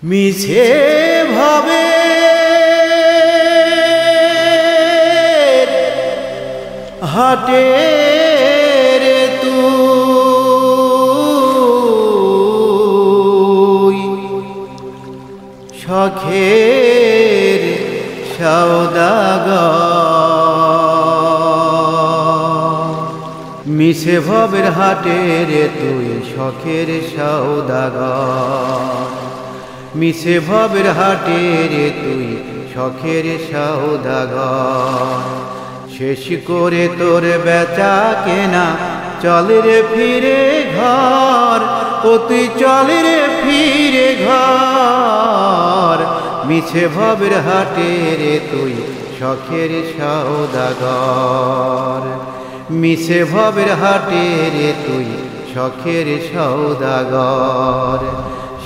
মিছে ভাবে হাটে রে তুই শখের সওদাগর। মিছে ভাবের হাটে রে তুই শখের সওদাগর। মিছে ভাবের হাটে রে তুই শখের সওদাগর। শেষ করে তোর বেচা কেনা চল রে ফিরে ঘর, ও তুই চল রে ফিরে ঘর। মিছে ভাবের হাটে রে তুই শখের সওদাগর। মিছে ভাবের হাটে রে তুই শখের সওদাগর।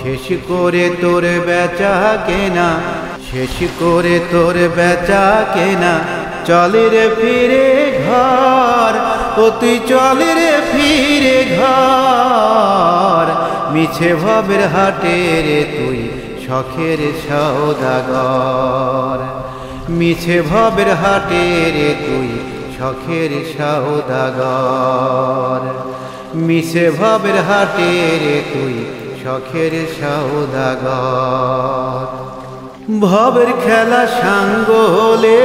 শেষ করে তোর বেচা কেনা, শেষ করে তোর বেচা কেনা চল রে ফিরে ঘর, ও তুই চল রে ফিরে ঘর। মিছে ভাবের হাটে রে তুই শখের সওদাগর। মিছে ভাবের হাটে রে তুই শখের সওদাগর। মিছে ভাবের হাটে রে তুই শখের সওদাগর। ভবের খেলা সাঙ্গ হলে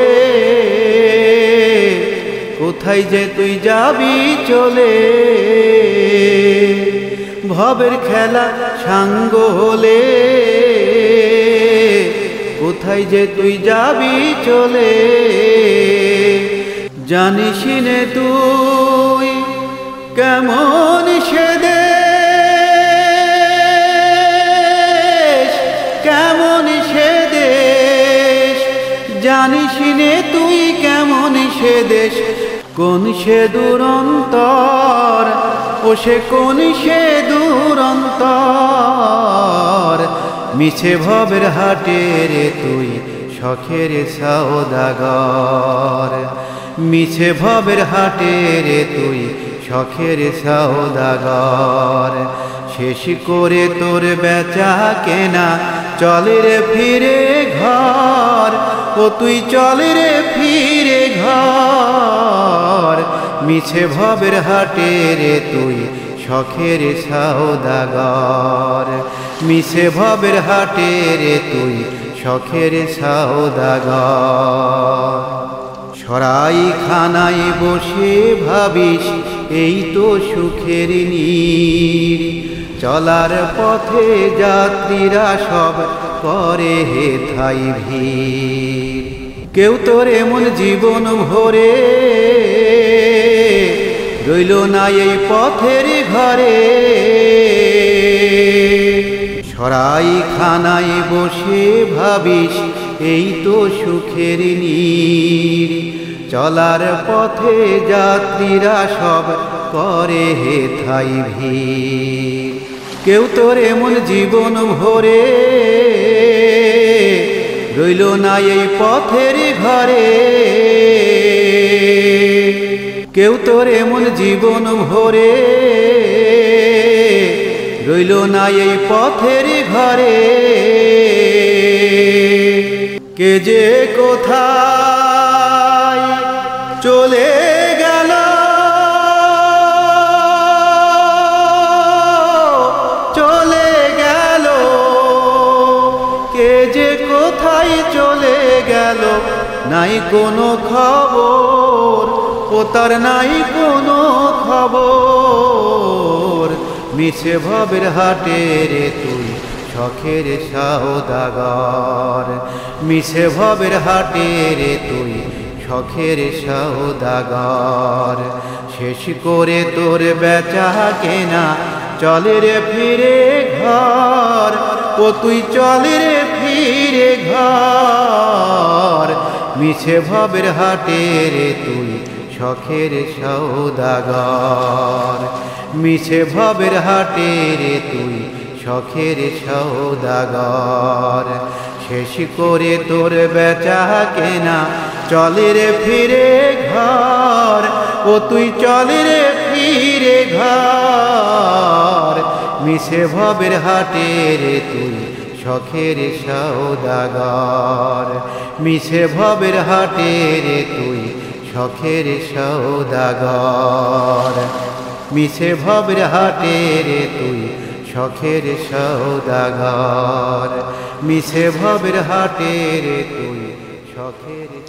কোথায় যে তুই যাবি চলে। ভবের খেলা সাঙ্গ হলে কোথায় যে তুই যাবি চলে। জানিস নে তুই কেমন সে দেশ, কেমন সে দেশ। জানিস নে তুই কেমন সে দেশ, কোন সে দুরন্তর, ও সে কোন সে দুরন্তর। মিছে ভাবের হাটে রে তুই শখের সওদাগর। মিছে ভাবের হাটে রে তুই শখের সওদাগর। শেষ করে তোর বেচা কেনা চল রে ফিরে ঘর, ও তুই চল রে ফিরে ঘর। মিছে ভাবের হাটে রে তুই শখের সওদাগর। মিছে ভাবের হাটে রে তুই শখের সওদাগর। সরাই খানায় বসে ভাবিস এই তো সুখের নীড়, চলার পথে যাত্রীরা সব করে হেথাই ভিড়। কেউ তোর এমন জীবন ভরে রইল না এই পথের ঘরে। সরাই খানায় বসে ভাবিস এই তো সুখের নীড়, চলার পথে যাত্রীরা সব করে হেথাই ভিড়। কেউ তোর এমন জীবন ভরে রইল না এই পথের ঘরে। কেউ তোর এমন জীবন ভরে রইল না এই পথের ঘরে। কে যে কোথায় চলে গেল, চলে গেল। কে যে কোথায় চলে গেল, নাই কোনো খবর, ও তার নাই কোনো খবর। মিছে ভাবের হাটে রে তুই শখের সওদাগর। মিছে ভাবের হাটে রে তুই শখের সওদাগর। শেষ করে তোর বেচা কেনা চল রে ফিরে ঘর, ও তুই চল রে ফিরে ঘর। মিছে ভাবের হাটে রে তুই শখের সওদাগর। মিছে ভাবের হাটে রে তুই শখের সওদাগর। শেষ করে তোর বেচা কেনা চল রে ফিরে ঘর, ও তুই চল রে ফিরে ঘর। মিছে ভাবের হাটে রে তুই শখের সওদাগর মিছে ভবের হাটে রে তুই শখের সওদাগর মিছে ভবের হাটে রে তুই শখের সওদাগর মিছে ভবের হাটে রে তুই শখের